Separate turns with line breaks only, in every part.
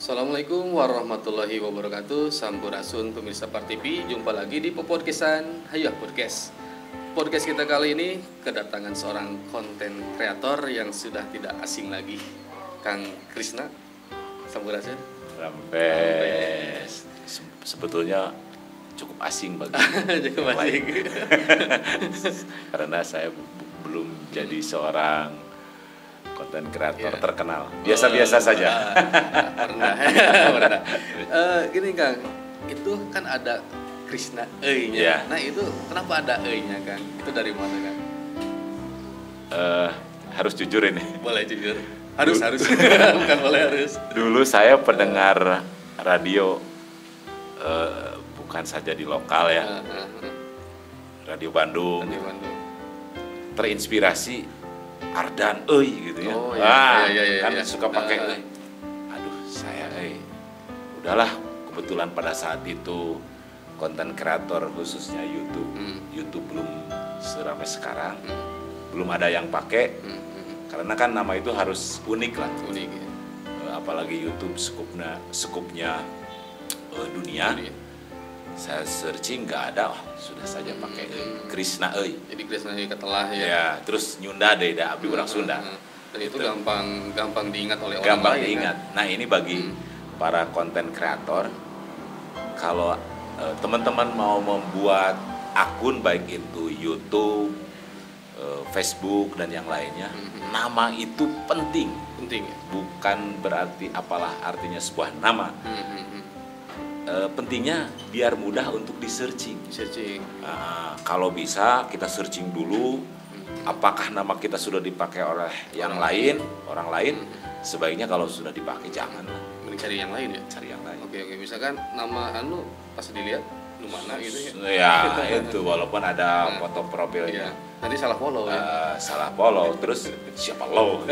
Assalamualaikum warahmatullahi wabarakatuh. Sampurasun pemirsa Par TV. Jumpa lagi di Podcastan Hayah Podcast. Podcast kita kali ini kedatangan seorang konten kreator yang sudah tidak asing lagi, Kang Krisna. Sampurasun.
Rampes. Sebetulnya cukup asing bagi
Cukup asing.
Karena saya belum jadi seorang konten kreator terkenal. Biasa-biasa saja.
Pernah. Gini Kang, itu kan ada Krisna E-nya.
Yeah.
Nah itu kenapa ada E-nya Kang? Itu dari mana Kang?
Harus jujur ini.
Boleh jujur. Harus. Bukan boleh harus.
Dulu saya pendengar radio, bukan saja di lokal ya, Radio Bandung.
Di Bandung.
Terinspirasi Ardan euy gitu ya.
Oh, iya.
Kan
Iya.
suka pakai euy. Aduh, saya udahlah, kebetulan pada saat itu konten kreator khususnya YouTube. YouTube belum seramai sekarang. Belum ada yang pakai. Karena kan nama itu harus unik lah.
Unik ya.
Apalagi YouTube skupnya dunia. Saya searching nggak ada, sudah saja pakai Krisna euy.
Jadi Krisna ketelah ya.
Ya, terus Nyunda deh, abdi orang Sunda.
Dan itu gampang diingat oleh orang
Gampang
lain.
diingat.
Kan?
Nah, ini bagi para konten kreator, kalau teman-teman mau membuat akun baik itu YouTube, Facebook dan yang lainnya, nama itu penting.
Penting ya.
Bukan berarti apalah artinya sebuah nama. Pentingnya biar mudah untuk di-searching.
Searching.
Kalau bisa kita searching dulu, apakah nama kita sudah dipakai oleh orang lain. Sebaiknya kalau sudah dipakai jangan lah.
Mending cari yang lain ya.
Cari yang lain.
Oke, misalkan nama anu pas dilihat lu mana gitu ya.
Ya itu walaupun ada foto profilnya.
Nanti salah follow ya.
Salah follow, terus siapa lo?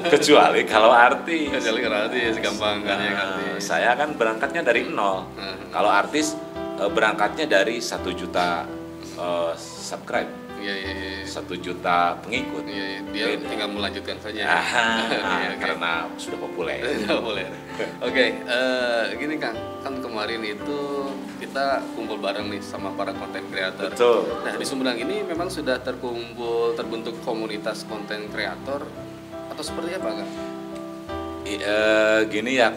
Kecuali kalau artis.
Kecuali kalau artis gampang kan ya artis.
Saya kan berangkatnya dari nol. Kalau artis berangkatnya dari 1 juta subscribe.
Iya.
1 juta pengikut.
Iya. Dia tinggal melanjutkan saja.
Karena sudah populer.
Boleh. Oke, gini Kang, kan kemarin itu kita kumpul bareng nih sama para konten kreator.
Betul.
Nah di Sumedang ini memang sudah terbentuk komunitas konten kreator atau seperti apa Kang?
Gini ya,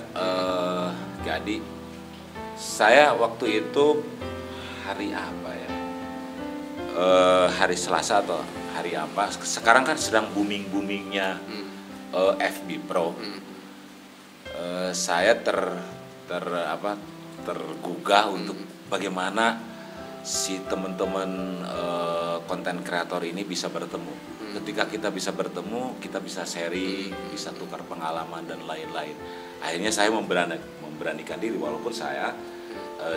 Gadi, saya waktu itu hari apa ya? Hari Selasa atau hari apa? Sekarang kan sedang boomingnya FB Pro. Saya tergugah untuk bagaimana si teman-teman konten kreator ini bisa bertemu. Ketika kita bisa bertemu, kita bisa sharing, bisa tukar pengalaman dan lain-lain. Akhirnya saya memberanikan diri, walaupun saya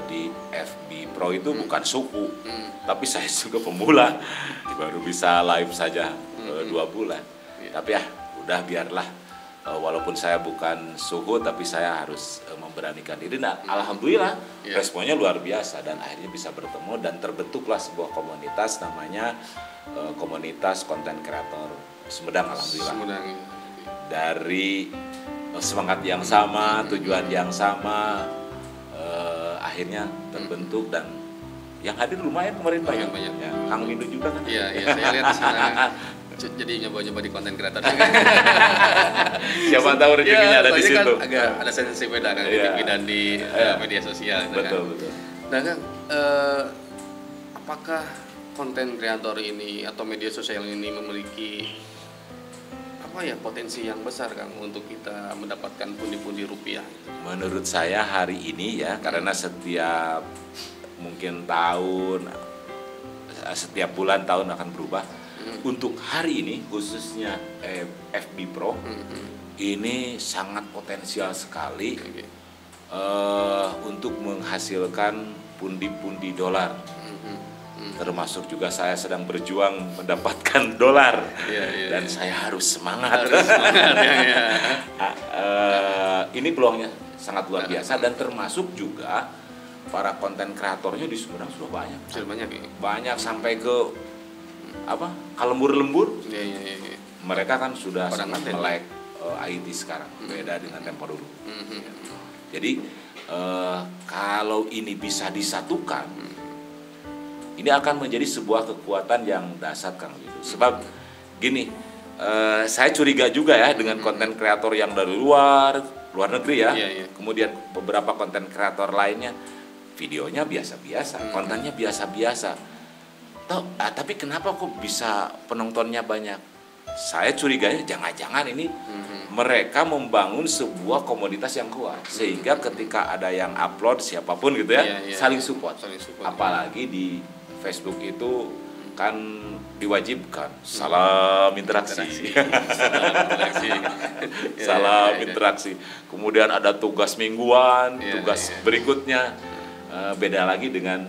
di FB Pro itu bukan suku, tapi saya juga pemula, baru bisa live saja 2 bulan. Tapi udah biarlah. Walaupun saya bukan suhu, tapi saya harus memberanikan diri. Nah, alhamdulillah responnya luar biasa dan akhirnya bisa bertemu dan terbentuklah sebuah komunitas namanya komunitas konten kreator Sumedang. Alhamdulillah.
Sumedang.
Dari semangat yang sama, tujuan yang sama, akhirnya terbentuk dan yang hadir lumayan kemarin banyak. Ya, Kang Windu juga kan?
Iya, saya lihat di sana. Jadi nyoba-nyoba di konten kreator.
Siapa tahu rezekinya ada di situ.
Kan agak ada sensi beda kan di TV dan di media sosial.
Betul.
Nah Kang, apakah konten kreator ini atau media sosial ini memiliki potensi yang besar Kang untuk kita mendapatkan pundi-pundi rupiah?
Menurut saya hari ini ya, karena setiap mungkin setiap bulan tahun akan berubah. Untuk hari ini khususnya FB Pro ini sangat potensial sekali untuk menghasilkan pundi-pundi dolar. Termasuk juga saya sedang berjuang mendapatkan dolar dan saya harus semangat. Ini peluangnya sangat luar biasa dan termasuk juga para konten kreatornya di Sumedang sudah banyak. Banyak sampai ke lembur-lembur. Mereka kan sudah sangat melek IT sekarang, beda dengan tempo dulu. Jadi kalau ini bisa disatukan, ini akan menjadi sebuah kekuatan yang dahsyat, Kang Windu. Sebab gini, saya curiga juga ya dengan konten kreator yang dari luar negeri ya. Kemudian beberapa konten kreator lainnya videonya biasa-biasa, kontennya biasa-biasa. Tapi kenapa kok bisa penontonnya banyak? Saya curiganya jangan-jangan ini mereka membangun sebuah komoditas yang kuat, sehingga ketika ada yang upload siapapun gitu ya, saling support. Apalagi di Facebook itu kan diwajibkan salam interaksi. Salam interaksi. Kemudian ada tugas mingguan, tugas berikutnya. Beda lagi dengan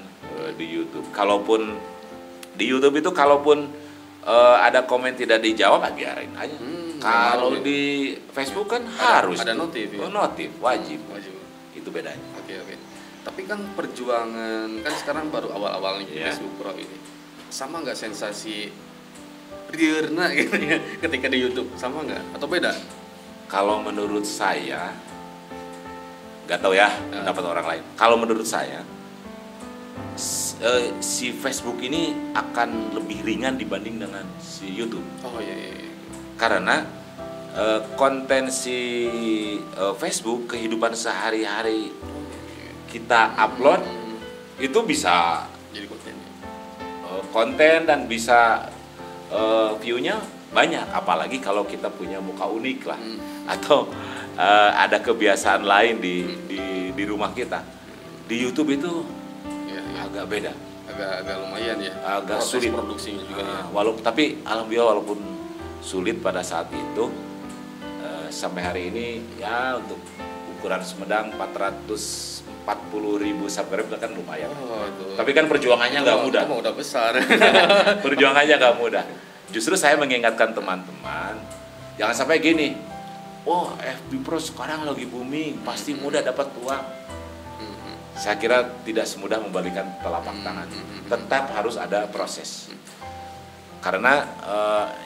di YouTube. Kalaupun di YouTube itu ada komen tidak dijawab, biarin aja. Kalau di Facebook kan harus
ada notif,
notif wajib. Itu bedanya.
Oke. Tapi kan perjuangan kan sekarang baru awal-awal nih Facebook Pro ini. Sama nggak sensasi Rierna gitu ya ketika di YouTube? Sama nggak? Atau beda?
Kalau menurut saya, nggak tahu ya pendapat orang lain. Kalau menurut saya, si Facebook ini akan lebih ringan dibanding dengan si YouTube. Karena konten si Facebook, kehidupan sehari-hari kita upload itu bisa
jadi
konten dan bisa view-nya banyak. Apalagi kalau kita punya muka unik lah, atau ada kebiasaan lain di rumah kita. Di YouTube itu agak beda,
agak lumayan ya,
agak sulit
produksinya juga
tapi alhamdulillah walaupun sulit pada saat itu, sampai hari ini ya untuk ukuran Sumedang 440.000 subscriber kan lumayan. Tapi kan perjuangannya nggak mudah.
Udah besar.
Perjuangannya nggak mudah. Justru saya mengingatkan teman-teman jangan sampai gini, FB Pro sekarang lagi booming, pasti mudah dapat uang. Saya kira tidak semudah membalikan telapak tangan. Tetap harus ada proses. Karena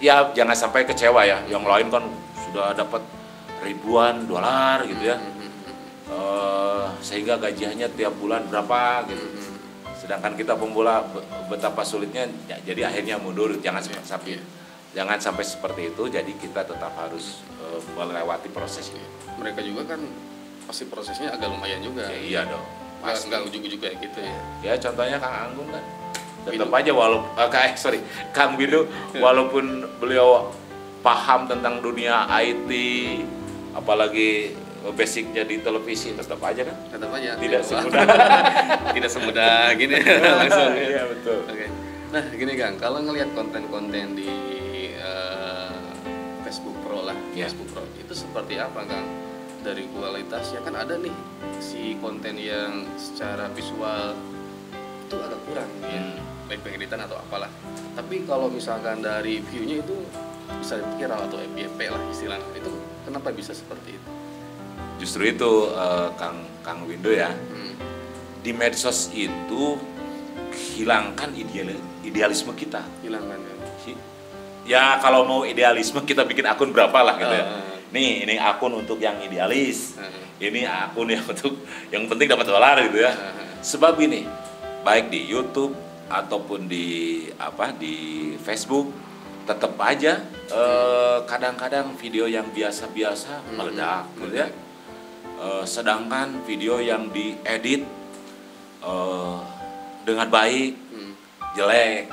ya jangan sampai kecewa ya. Yang lain kan sudah dapat ribuan dolar gitu ya. Sehingga gajinya tiap bulan berapa gitu. Sedangkan kita pemula betapa sulitnya, jadi akhirnya mundur. Jangan sampai seperti itu. Jadi kita tetap harus melewati proses ini.
Mereka juga kan pasti prosesnya agak lumayan juga.
Iya dong.
Nggak ujug-ujug kayak gitu ya.
Ya contohnya Kang Anggun kan tetap aja Kang Windu walaupun beliau paham tentang dunia IT, apalagi basicnya di televisi, tetap aja kan?
Tetap aja.
Tidak
semudah gini langsung.
Iya betul.
Oke. Nah gini Kang, kalau ngelihat konten-konten di Facebook Pro lah, Facebook Pro itu seperti apa Kang? Dari kualitasnya kan ada nih si konten yang secara visual itu agak kurang baik pengeditan atau apalah. Tapi kalau misalkan dari view-nya itu bisa viral atau FYP lah istilahnya, itu kenapa bisa seperti itu?
Justru itu Kang Windu ya, di medsos itu hilangkan idealisme kita.
Hilangkan ya.
Ya kalau mau idealisme kita bikin akun berapa lah gitu ya. Nih, ini akun untuk yang idealis. Ini akun yang untuk yang penting dapat dolar gitu ya. Sebab ini baik di YouTube ataupun di Facebook tetap aja kadang-kadang video yang biasa-biasa meledak gitu ya. Sedangkan video yang diedit dengan baik jelek.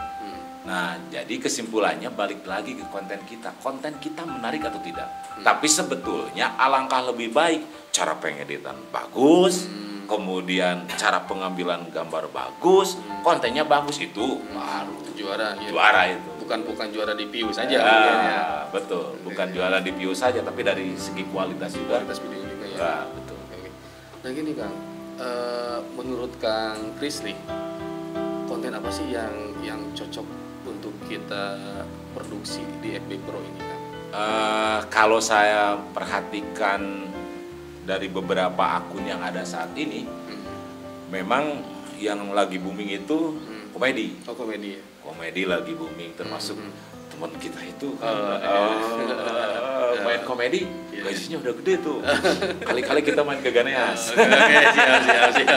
Nah, jadi kesimpulannya balik lagi ke konten kita. Konten kita menarik atau tidak? Tapi sebetulnya alangkah lebih baik cara pengeditan bagus, kemudian cara pengambilan gambar bagus, kontennya bagus, itu baru
juara.
Juara itu.
Bukan juara di view saja.
Betul. Bukan juara di view saja, tapi dari segi kualitas juga.
Kualitas video juga ya.
Betul.
Nah gini Kang, menurut Kang Kris nih, konten apa sih yang cocok untuk kita produksi di FB Pro ini Kang?
Kalau saya perhatikan dari beberapa akun yang ada saat ini, memang yang lagi booming itu komedi.
Komedi ya?
Komedi lagi booming, termasuk teman kita itu
iya.
main komedi,
Iya.
gajinya udah gede tuh. Kali-kali kita main ke Ganeas.
Oke, siap.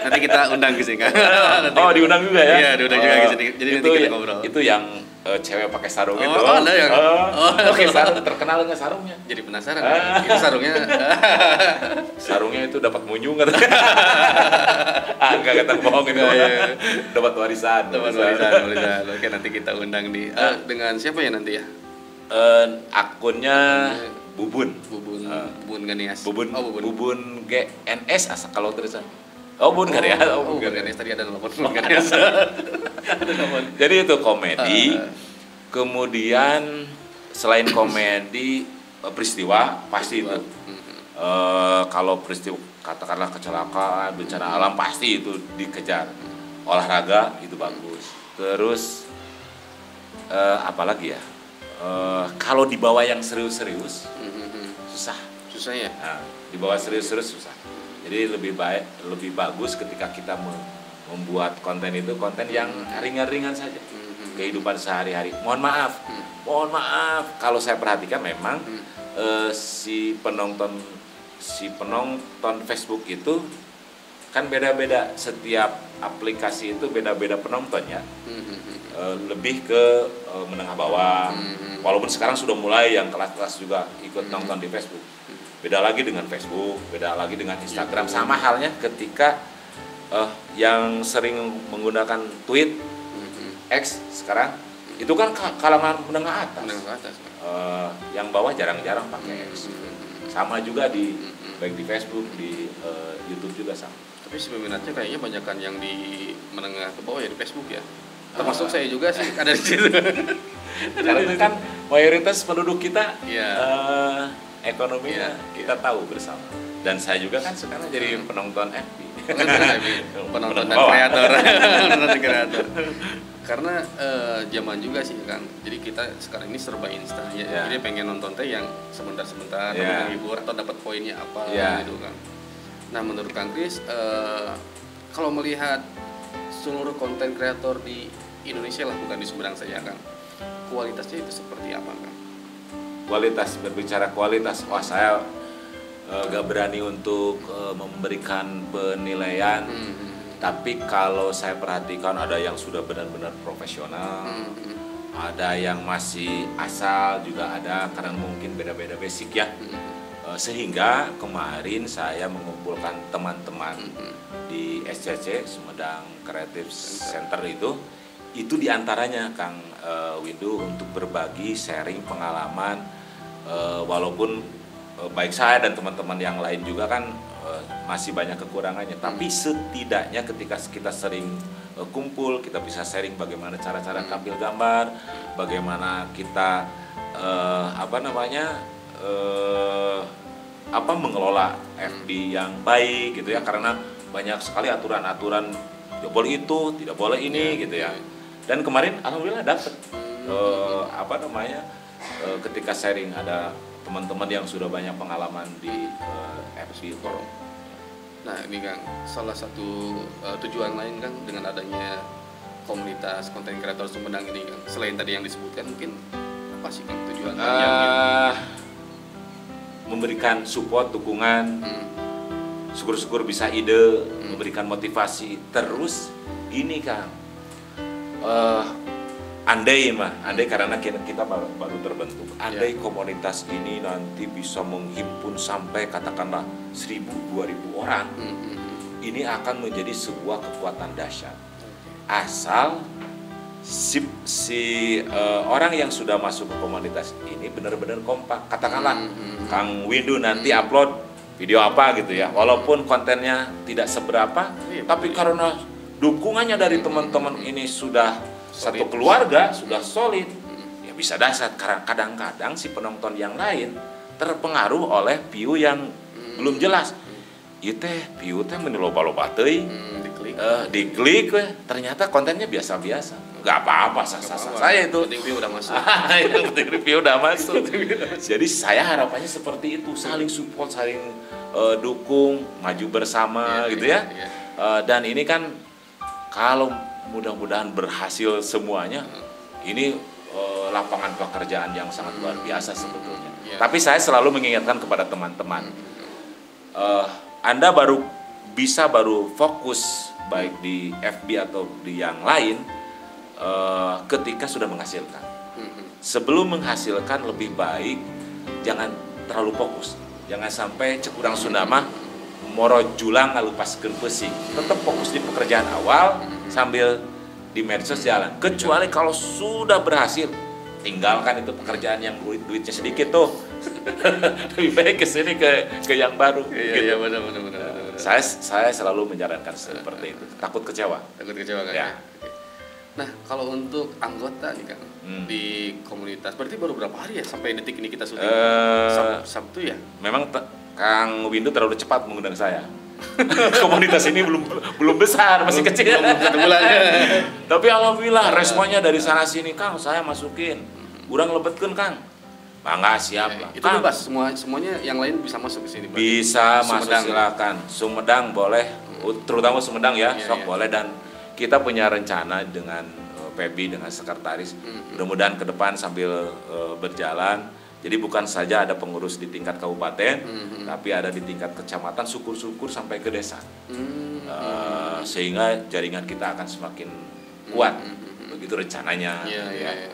Nanti kita undang ke sini kan.
Oh, diundang juga ya?
Iya, diundang juga ke sini. Jadi nanti kita ngobrol.
Itu yang cewek pakai sarung itu.
Ada yang.
Pakai sarung, terkenal nggak sarungnya?
Jadi penasaran. Itu sarungnya.
Sarungnya itu dapat munjung kan? Enggak kata bohong itu. Dapat warisan.
Warisan. Oke, nanti kita undang nih. Dengan siapa ya nanti ya?
Akunnya Bubun
Ganeas.
Bubun
Bubun.
Bubun GNS asal kalau tulisan. Bubun Ganeas.
Bubun Ganeas tadi ada telepon Bubun Ganeas.
Jadi itu komedi. Kemudian selain komedi peristiwa pasti itu. Kalau peristiwa katakanlah kecelakaan, bencana alam pasti itu dikejar. Olahraga itu bagus. Terus apalagi ya? Kalau dibawa yang serius-serius susah
ya.
Nah, dibawa serius-serius susah. Jadi lebih bagus ketika kita membuat konten itu konten yang ringan-ringan saja, kehidupan sehari-hari. Mohon maaf kalau saya perhatikan memang si penonton Facebook itu kan beda-beda, setiap aplikasi itu beda-beda penontonnya. Lebih ke menengah bawah. Walaupun sekarang sudah mulai yang kelas-kelas juga ikut nonton di Facebook. Beda lagi dengan Facebook, beda lagi dengan Instagram. Sama halnya ketika yang sering menggunakan tweet X sekarang itu kan kalangan menengah atas. Yang bawah jarang-jarang pakai X. Sama juga baik di Facebook, di YouTube juga sama.
Tapi sebenarnya kayaknya banyakan yang di menengah ke bawah ya di Facebook ya. Termasuk saya juga sih ada di situ.
Karena kan mayoritas penduduk kita ekonominya
kita
tahu bersama. Dan saya juga kan sekarang jadi penonton FB.
Penonton dan kreator. Karena zaman juga sih Kang. Jadi kita sekarang ini serba instan ya. Jadi pengen nonton teh yang sebentar-sebentar dapat menghibur atau dapat poinnya apa gitu kan. Nah, menurut Kang Kris kalau melihat seluruh konten kreator di Indonesia lah, bukan di Sumedang saja Kang, kualitasnya itu seperti apa Kang?
Berbicara kualitas, saya gak berani untuk memberikan penilaian. Tapi kalau saya perhatikan ada yang sudah benar-benar profesional, ada yang masih asal juga ada, karena mungkin beda-beda basic ya. Sehingga kemarin saya mengumpulkan teman-teman di SCC Sumedang Creative Center itu diantaranya Kang Windu untuk berbagi sharing pengalaman, walaupun baik saya dan teman-teman yang lain juga kan masih banyak kekurangannya, tapi setidaknya ketika kita sering kumpul kita bisa sharing bagaimana cara-cara tampil gambar, bagaimana kita mengelola FB yang baik gitu ya, karena banyak sekali aturan-aturan tidak boleh itu, tidak boleh ini gitu ya. Dan kemarin alhamdulillah dapat ketika sharing ada teman-teman yang sudah banyak pengalaman di FB Forum.
Nah ini Kang, salah satu tujuan lain Kang dengan adanya komunitas konten kreator Sumedang ini Kang, selain tadi yang disebutkan, mungkin apa sih Kang tujuan
memberikan support, dukungan, syukur-syukur bisa ide, memberikan motivasi. Terus gini Kang, andai karena kita baru terbentuk, andai komunitas ini nanti bisa menghimpun sampai katakanlah 1.000-2.000 orang, ini akan menjadi sebuah kekuatan dahsyat. Asal orang yang sudah masuk ke komunitas ini benar-benar kompak. Katakanlah Kang Windu nanti upload video apa gitu ya, walaupun kontennya tidak seberapa, tapi karena dukungannya dari teman-teman ini sudah satu keluarga, sudah solid, ya bisa dahsyat. Karena kadang-kadang si penonton yang lain terpengaruh oleh view yang belum jelas. Ieu teh view teh mun loba-loba teuing, diklik ternyata kontennya biasa-biasa. Enggak apa-apa, sah-sah saya itu.
Penting view udah masuk.
Penting review udah masuk. Jadi saya harapannya seperti itu, saling support, saling dukung, maju bersama gitu ya. Dan ini kan kalau mudah-mudahan berhasil semuanya, ini lapangan pekerjaan yang sangat luar biasa sebetulnya.
Ya.
Tapi saya selalu mengingatkan kepada teman-teman, Anda baru fokus baik di FB atau di yang lain ketika sudah menghasilkan. Sebelum menghasilkan lebih baik jangan terlalu fokus. Jangan sampai cek urang Sunda mah moro julang ngalupaskeun peusing. Tetap fokus di pekerjaan awal sambil di medsos jalan. Kecuali kalau sudah berhasil, tinggalkan itu pekerjaan yang duitnya sedikit tuh. Lebih baik ke sini ke yang baru.
Iya,
Gitu.
benar.
Saya selalu menyarankan seperti itu. Takut kecewa.
Takut kecewa kan?
Ya.
Oke. Nah, kalau untuk anggota nih Kang di komunitas, berarti baru berapa hari ya sampai detik ini kita syuting? Sabtu ya?
Memang Kang Windu terlalu cepat mengundang saya. Komunitas ini belum besar, masih kecil.
Belum 1 bulan.
Tapi alhamdulillah responnya dari sana sini, Kang, saya masukin. Urang lebetkeun, Kang. Mangga siap lah.
Itu bebas, semuanya yang lain bisa masuk ke sini.
Bisa masuk,
Sumedang.
silakan. Sumedang boleh, terutama Sumedang ya, sok boleh. Dan kita punya rencana dengan Pebi, dengan sekretaris. Mudah-mudahan ke depan sambil berjalan. Jadi bukan saja ada pengurus di tingkat kabupaten, tapi ada di tingkat kecamatan, syukur-syukur sampai ke desa. Sehingga jaringan kita akan semakin kuat. Begitu rencananya.
Iya.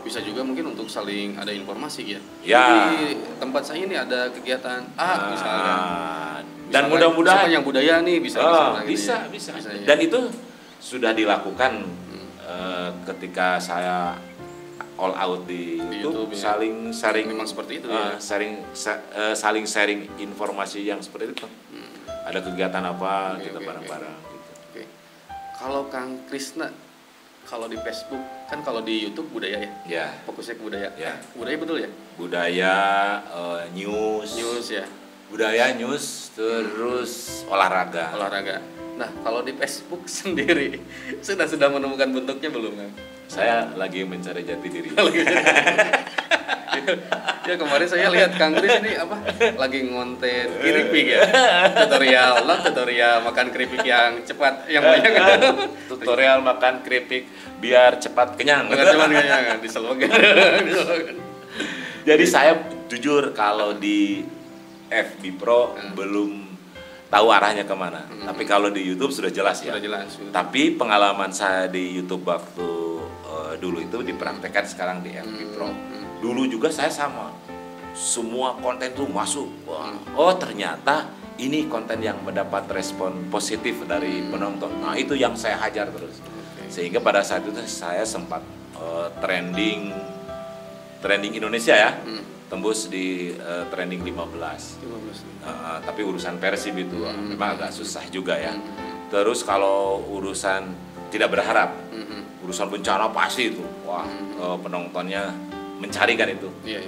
Bisa juga mungkin untuk saling ada informasi ya.
Ya.
Di tempat saya ini ada kegiatan misalkan.
Dan mudah-mudahan
yang budaya nih bisa.
Bisa.
Ya.
Dan itu sudah dilakukan ketika saya all out di YouTube
ya.
saling sharing,
memang seperti itu ya.
saling sharing informasi yang seperti itu. Ada kegiatan apa kita bareng-bareng gitu.
Oke. Kalau Kang Krisna, kalau di Facebook kan, kalau di YouTube budaya ya?
Ya.
Fokusnya ke budaya.
Ya.
Budaya betul ya?
Budaya, news
Ya.
Budaya, news, terus olahraga.
Nah, kalau di Facebook sendiri sudah menemukan bentuknya belum Kang?
Saya lagi mencari jati diri.
Ya kemarin saya lihat Kang Kris ini lagi ngonten keripik ya, tutorial makan keripik yang cepat, yang banyak.
Tutorial makan keripik biar cepat kenyang.
Bukan cuma kenyang, di slogan.
Jadi saya jujur kalau di FB Pro belum tahu arahnya kemana. Tapi kalau di YouTube sudah jelas ya.
Sudah jelas.
Tapi pengalaman saya di YouTube waktu dulu itu dipraktekkan sekarang di FB Pro. Dulu juga saya sama. Semua konten tuh masuk. Wah, oh ternyata ini konten yang mendapat respon positif dari penonton. Nah, itu yang saya hajar terus. Sehingga pada saat itu saya sempat trending Indonesia ya. Tembus di trending 15. Tapi urusan Persib itu memang agak susah juga ya. Terus kalau urusan tidak berharap, urusan bencana pasti itu. Wah, penontonnya mencari kan itu.
Iya.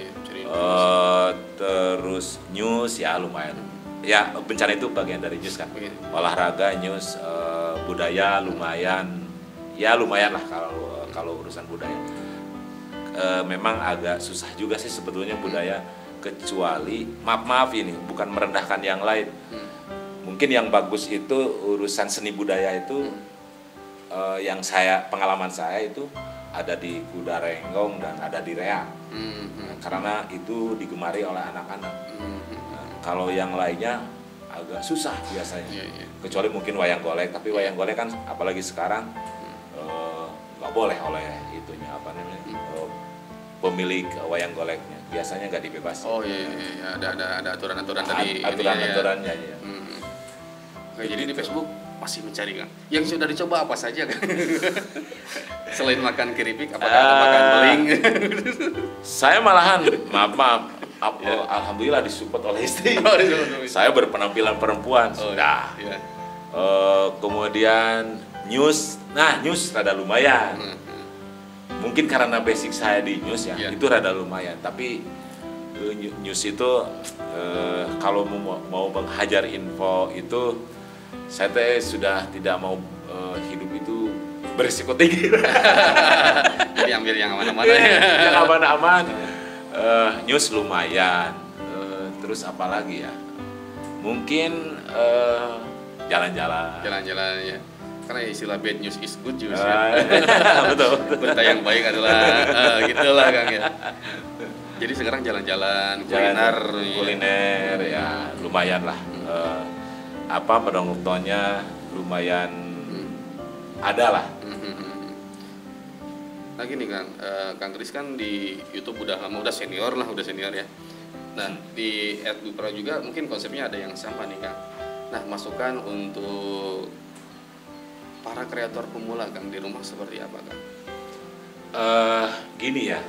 Terus news ya lumayan. Ya bencana itu bagian dari news kan. Olahraga, news, budaya lumayan. Ya lumayan lah kalau urusan budaya. Memang agak susah juga sih sebetulnya budaya, kecuali maaf ini bukan merendahkan yang lain. Mungkin yang bagus itu urusan seni budaya itu yang pengalaman saya itu ada di Kuda Renggong dan ada di Reang. Karena itu digemari oleh anak-anak. Kalau yang lainnya agak susah biasanya. Kecuali mungkin wayang golek, tapi wayang golek kan apalagi sekarang nggak boleh oleh itunya pemilik wayang goleknya, biasanya nggak dibebas.
Oh iya, ada aturan-aturan dari
aturan-aturannya ya.
Oke, jadi di Facebook masih mencari Kang. Yang sudah dicoba apa saja Kang? Selain makan keripik, apakah ada makan beling?
Saya malahan maaf, alhamdulillah disupport oleh istri. Saya berpenampilan perempuan sudah. Kemudian news rada lumayan. Mungkin karena basic saya di news ya, itu rada lumayan. Tapi news itu kalau mau menghajar info itu, saya sudah tidak mau hidup itu berisiko tinggi.
Jadi ambil yang aman-aman ya.
Yang aman-aman. News lumayan. Terus apa lagi ya? Mungkin jalan-jalan
ya. makanya istilah bad news is good news
Ah,
ya.
betul.
Berita yang baik adalah gitulah Kang ya. Jadi sekarang jalan-jalan kuliner,
Kuliner ya lumayan lah. Apa penontonnya lumayan ada lah.
Nah gini Kang, Kang Kris kan di YouTube udah lama, udah senior ya. Nah di FB Pro juga mungkin konsepnya ada yang sama nih Kang. Nah masukan untuk para kreator pemula Kang di rumah seperti apa Kang?
Gini ya,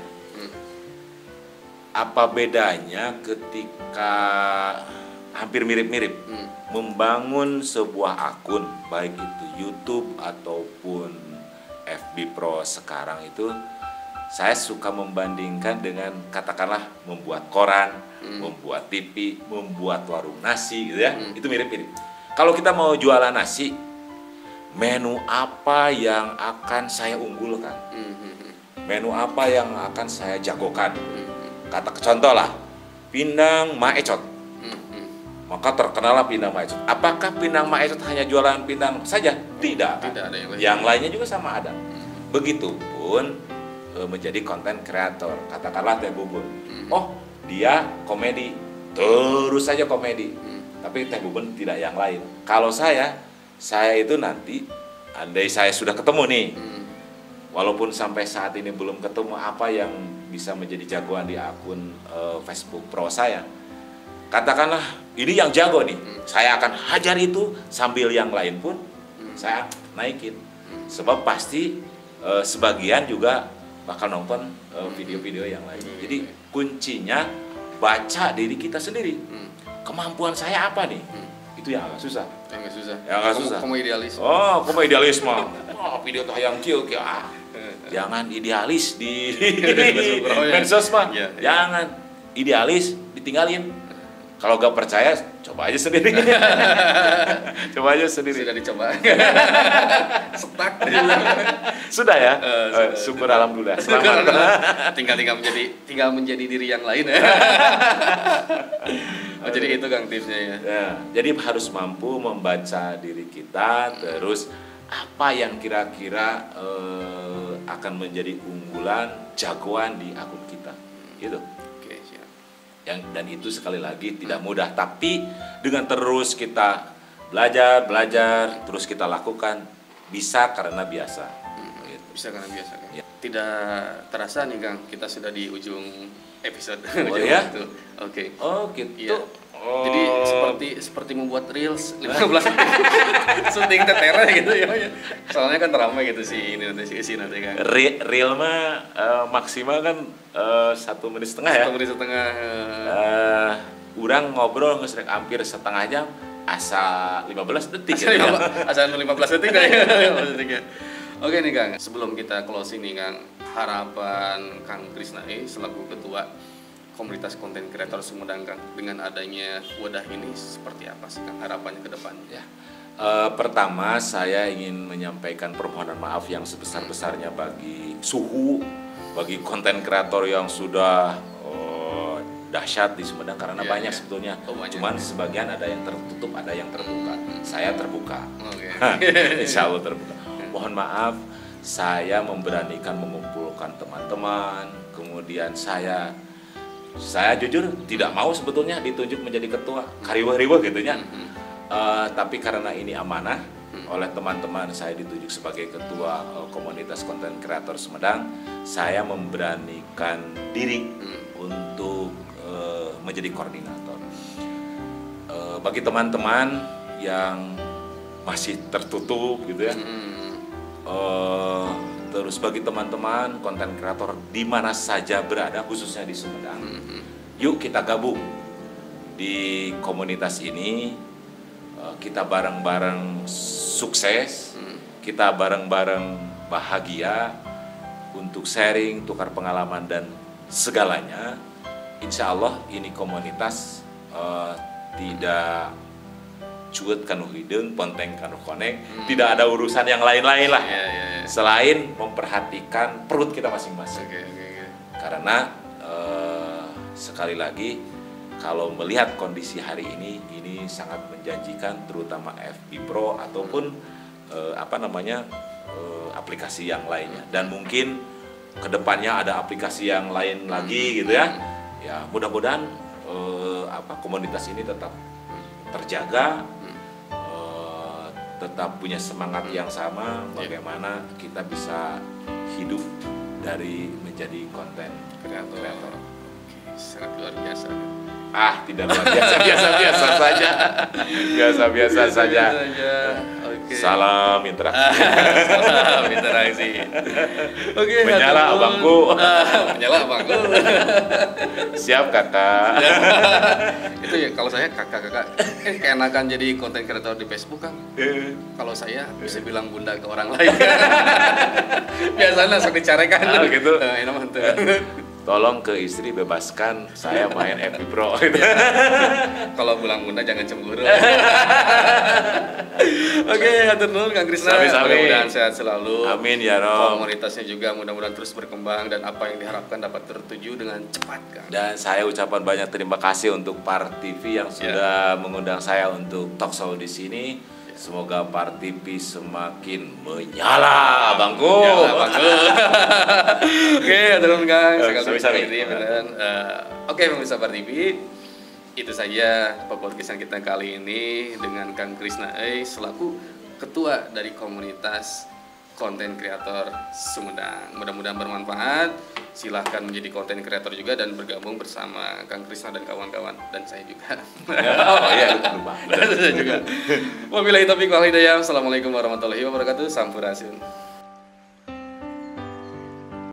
apa bedanya ketika hampir mirip-mirip membangun sebuah akun, baik itu YouTube ataupun FB Pro sekarang itu, saya suka membandingkan dengan katakanlah membuat koran, membuat TV, membuat warung nasi gitu ya, itu mirip-mirip. Kalau kita mau jualan nasi, menu apa yang akan saya unggulkan? Menu apa yang akan saya jagokan? Kata contoh lah, pindang maecot. Maka terkenallah pindang maecot. Apakah pindang maecot hanya jualan pindang saja? Tidak.
Tidak ada yang lain.
Yang lainnya juga sama ada. Begitupun menjadi konten kreator. Katakanlah Teh Bubun. Oh, dia komedi. Terus saja komedi. Tapi Teh Bubun tidak yang lain. Kalau saya itu nanti andai saya sudah ketemu nih. Walaupun sampai saat ini belum ketemu apa yang bisa menjadi jagoan di akun Facebook Pro saya. Katakanlah ini yang jago nih, saya akan hajar itu sambil yang lain pun saya naikin. Sebab pasti sebagian juga bakal nonton video-video yang lain. Jadi kuncinya baca diri kita sendiri. Kemampuan saya apa nih? Itu yang agak susah.
Yang susah.
Yang agak susah.
Kamu idealis.
Oh, kamu idealis mah. Oh, video tuh yang kieu jangan idealis di medsos mah.
Ya, ya.
Jangan idealis ditinggalin. Kalau gak percaya, coba aja sendiri. Coba aja sendiri.
Sudah dicoba. Stuck.
Sudah ya.
Sudah.
Syukur alhamdulillah. Selamat.
tinggal menjadi diri yang lain. Jadi itu Kang tipsnya ya.
Ya, jadi harus mampu membaca diri kita, terus apa yang kira-kira akan menjadi unggulan, jagoan di akun kita, gitu.
Oke, siap.
Dan itu sekali lagi tidak mudah, tapi dengan terus kita belajar, terus kita lakukan, bisa karena biasa. Gitu.
Bisa karena biasa Kang.
Ya.
Tidak terasa nih Kang, kita sudah di ujung episode.
Oh ya?
Oke.
Oh gitu.
Iya.
Oh.
Jadi seperti membuat reels 15 syuting tetera gitu ya. Soalnya kan ramai gitu sih ini nanti nanti Kang.
Reel mah maksimal kan 1,5 menit ya.
1,5 menit.
Urang ngobrol ngesrek hampir setengah jam, asa 15 detik ya.
Asa 15 detik ya. Oke nih Kang, sebelum kita closing nih Kang, harapan Kang Krisna selaku ketua komunitas konten kreator Sumedang Kang, dengan adanya wadah ini seperti apa sih Kang harapannya ke depannya?
Ya. Pertama saya ingin menyampaikan permohonan maaf yang sebesar-besarnya bagi bagi konten kreator yang sudah dahsyat di Sumedang karena banyak sebetulnya. Cuman sebagian ada yang tertutup, ada yang terbuka. Saya terbuka. Insya Allah terbuka. Mohon maaf, saya memberanikan mengumpulkan teman-teman. Kemudian saya jujur tidak mau sebetulnya ditunjuk menjadi ketua, kariwah-riwah gitunya. Tapi karena ini amanah oleh teman-teman, saya ditunjuk sebagai ketua komunitas konten kreator Sumedang. Saya memberanikan diri untuk menjadi koordinator. Bagi teman-teman yang masih tertutup gitu ya, terus bagi teman-teman konten kreator di mana saja berada, khususnya di Sumedang, yuk kita gabung di komunitas ini. Kita bareng-bareng sukses, kita bareng-bareng bahagia untuk sharing, tukar pengalaman dan segalanya. Insya Allah ini komunitas tidak cuet kanu hideung, ponteng kanu konek, tidak ada urusan yang lain-lain lah. Selain memperhatikan perut kita masing-masing. Karena sekali lagi kalau melihat kondisi hari ini sangat menjanjikan, terutama FB Pro ataupun aplikasi yang lainnya, dan mungkin kedepannya ada aplikasi yang lain lagi gitu ya. Ya mudah-mudahan komunitas ini tetap terjaga, tetap punya semangat yang sama. Bagaimana kita bisa hidup dari menjadi konten kreator.
Sangat luar biasa.
Tidak luar biasa, biasa saja. Biasa saja.
Oke.
Salam interaksi.
Salam interaksi. Oke,
Menyala abangku.
Menyala abangku.
Siap kakak.
Itu ya kalau saya kakak-kakak keenakan jadi konten kreator di Facebook kan. Kalau saya bisa bilang bunda ke orang lain. Biasanya langsung dicarekan.
Gitu.
Enak mantul.
Tolong ke istri bebaskan saya main FB Pro.
Kalau bilang bunda jangan cemburu. Oke, hatur nuhun Kang Krisna.
Sami-sami.
Mudah-mudahan sehat selalu.
Amin ya Rob.
Komunitasnya juga mudah-mudahan terus berkembang dan apa yang diharapkan dapat tertuju dengan cepat, Kang.
Dan saya ucapan banyak terima kasih untuk Par TV yang sudah mengundang saya untuk talk show di sini. Semoga Par TV semakin menyala, abangku.
Oke, hatur Kang.
Sami-sami.
Oke, pemirsa Par TV. Itu saja podcastan kita kali ini dengan Kang Krisna selaku ketua dari komunitas konten kreator Sumedang. Mudah-mudahan bermanfaat. Silahkan menjadi konten kreator juga dan bergabung bersama Kang Krisna dan kawan-kawan, dan saya juga.
Lupa.
Saya juga. Wabillahi taufiq wal hidayah. Assalamualaikum warahmatullahi wabarakatuh. Sampurasun.